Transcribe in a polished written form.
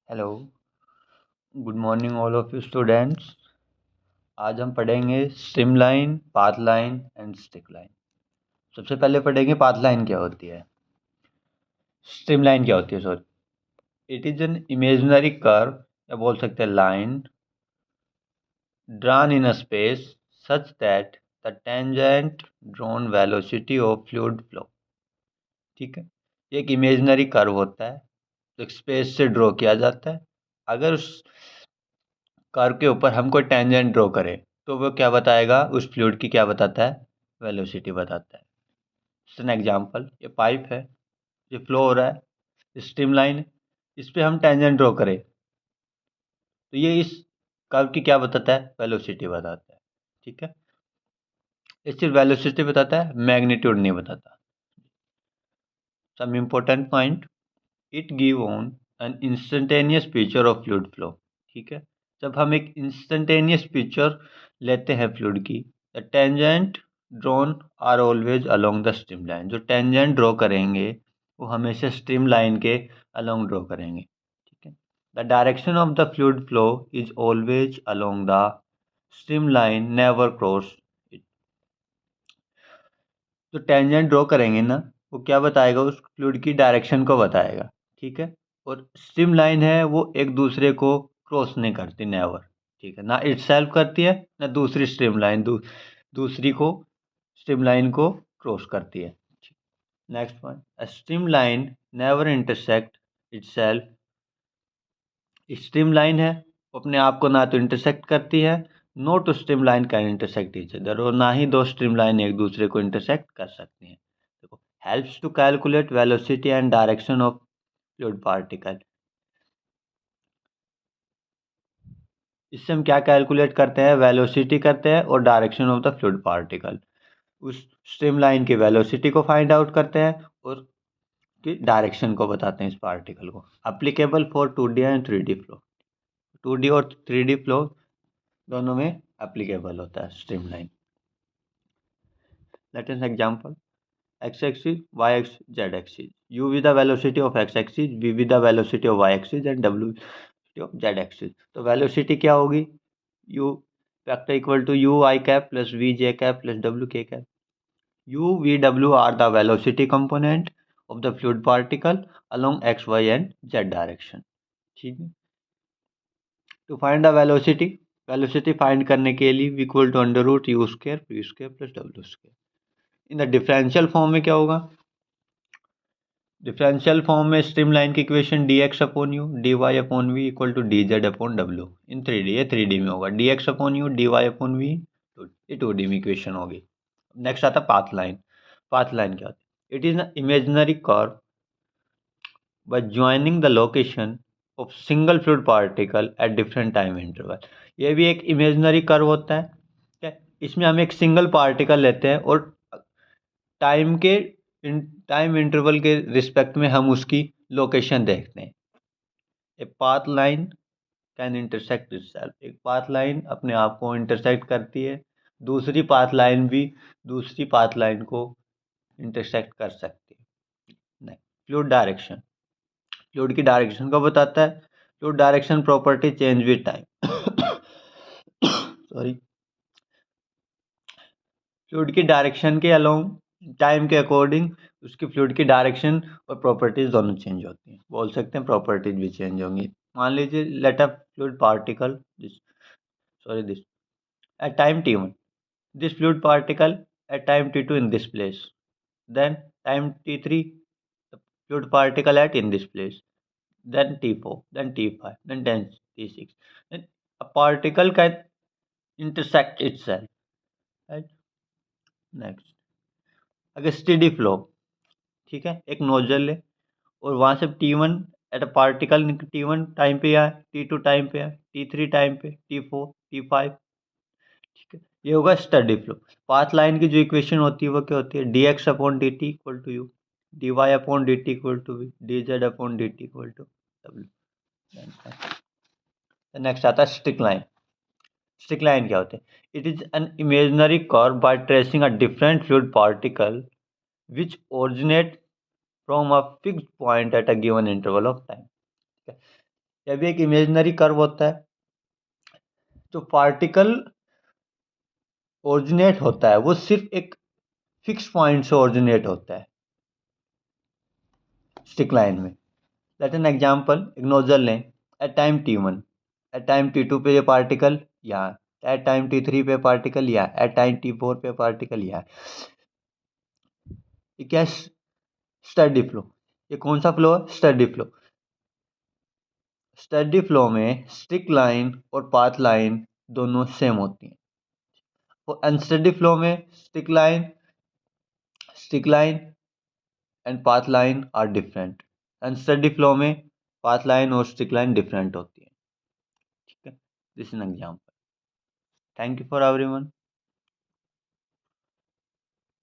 Hello, good morning all of you students. आज हम पढ़ेंगे streamline, path line and stick line. सबसे पहले पढ़ेंगे पाथ लाइन क्या होती है। स्ट्रीमलाइन क्या होती है, sorry. It is an imaginary curve या बोल सकते हैं line drawn in a space such that the tangent drawn velocity of fluid flow. ठीक है, ये एक इमेजिनरी कर्व होता है जो एक स्पेस से ड्रॉ किया जाता है। अगर उस कर्व के ऊपर हम कोई टेंजेंट ड्रॉ करें तो वो क्या बताएगा, उस फ्लूइड की क्या बताता है, वेलोसिटी बताता है। जैसे एन एग्जांपल, ये पाइप है, ये फ्लो हो रहा है, स्ट्रीमलाइन है, इस पे हम टेंजेंट ड्रॉ करें तो ये इस कर्व की क्या बताता है, वेलोसिटी बताता है। ठीक है, ये सिर्फ वेलोसिटी बताता है, मैग्नीट्यूड नहीं बताता। Some important point, it give on an instantaneous picture of fluid flow. ठीक है, जब हम एक इंस्टेंटेनियस पिक्चर लेते हैं फ्लूइड की, the tangent drawn are always along the stream line. जो टेंजेंट ड्रॉ करेंगे वो हमेशा स्ट्रीम लाइन के अलोंग ड्रॉ करेंगे। ठीक है, the direction of the fluid flow is always along the stream line, never cross it. जो टेंजेंट ड्रॉ करेंगे ना, वो क्या बताएगा, उस फ्लूइड की डायरेक्शन को बताएगा। ठीक है, और स्ट्रीम लाइन है वो एक दूसरे को क्रॉस नहीं करती, नेवर। ठीक है, ना इट सेल्फ करती है ना दूसरी स्ट्रीम लाइन दूसरी को स्ट्रीम लाइन को क्रॉस करती है। Next point, a stream line never intersect it self. Stream line है वो अपने आप को ना तो इंटरसेक्ट करती है, no two stream line can intersect each other, और ना ही दो स्ट्रीम लाइन एक दूसरे को इंटरसेक्ट कर सकती हैं। देखो, helps to calculate velocity and direction of fluid particle. इससे हम क्या कैलकुलेट करते हैं, वेलोसिटी करते हैं और direction of the fluid particle. उस स्ट्रीम लाइन की वेलोसिटी को फाइंड आउट करते हैं और की डायरेक्शन को बताते हैं इस पार्टिकल को। Applicable for 2D and 3D flow. 2D और 3D फ्लो दोनों में एप्लीकेबल होता है stream line. Let an example, x axis, y axis, z axis, u with the velocity of x axis, v with the velocity of y axis and w velocity of z axis। तो velocity क्या होगी, u vector equal to u I cap plus v j cap plus w k cap. u v w are the velocity component of the fluid particle along x y and z direction। ठीक है, to find the velocity, velocity find करने के लिए equal to under root u square v square plus w square. In the differential form में क्या होगा, differential form में stream line की equation d x upon u d y upon v equal to d z upon डब्ल्यू। In 3D, ये 3D में होगा, d x upon u d y upon v, ये 2D में इक्वेशन होगी। Next आता है पाथ लाइन। पाथ लाइन क्या होती है, it is an imaginary curve by joining the location of single fluid particle at different time interval। ये भी एक इमेजिनरी कर्व होता है। ठीक है, इसमें हम एक सिंगल पार्टिकल लेते हैं और टाइम के टाइम इंटरवल के रिस्पेक्ट में हम उसकी लोकेशन देखते हैं। A path line can intersect itself. एक पाथ लाइन अपने आप को इंटरसेक्ट करती है, दूसरी पाथ लाइन भी दूसरी पाथ लाइन को इंटरसेक्ट कर सकती है। नहीं, फ्लूइड डायरेक्शन, फ्लूइड की डायरेक्शन को बताता है। Fluid direction property change with time. Sorry, fluid की डायरेक्शन के अलोंग टाइम के अकॉर्डिंग उसकी फ्लूइड की डायरेक्शन और प्रॉपर्टीज दोनों चेंज होती हैं, बोल सकते हैं प्रॉपर्टीज भी चेंज होंगी। मान लीजिए, let a fluid particle this, sorry this, at time t1, this fluid particle at time t2 in this place, then time t3 the fluid particle at in this place, then t4, then t5, then t6, then a particle can intersect itself, right? Next, अगर steady flow, ठीक है, एक nozzle है और वहां से T1 at a particle T1 time पे आए, T2 टाइम पे आए, T3 टाइम पे, T4, T5। ठीक है, ये होगा स्टडी फ्लो। पाथ लाइन की जो इक्वेशन होती है वो क्या होती है, d x upon d t equal to u, d y upon d t equal to v, d z upon d t equal to डब्ल्यू। नेक्स्ट आता है स्टिक लाइन। स्टिक लाइन क्या होते हैं, it is an imaginary curve by tracing a different fluid particle which originate from a fixed point at a given interval of time. यह भी एक imaginary curve होता है। जो पार्टिकल ओरिजिनेट होता है वो सिर्फ एक फिक्स पॉइंट से ओरिजिनेट होता है स्टिक लाइन में। लेट एन एग्जांपल, एक नोजल लें। At time t1, at time t2 पे ये पार्टिकल यहाँ, एट टाइम t3 पे पार्टिकल यहाँ, एट टाइम t4 पे पार्टिकल यहाँ। ये क्या है? Steady flow. ये कौन सा फ्लो है? Steady flow. स्टेडी फ्लो में स्टिक लाइन और पाथ लाइन दोनों सेम होती हैं। और अनस्टेडी फ्लो में stick line and path line are different. Unsteady flow में पाथ लाइन और स्टिक लाइन डिफरेंट होती है। ठीक है, this is an example. Thank you for everyone.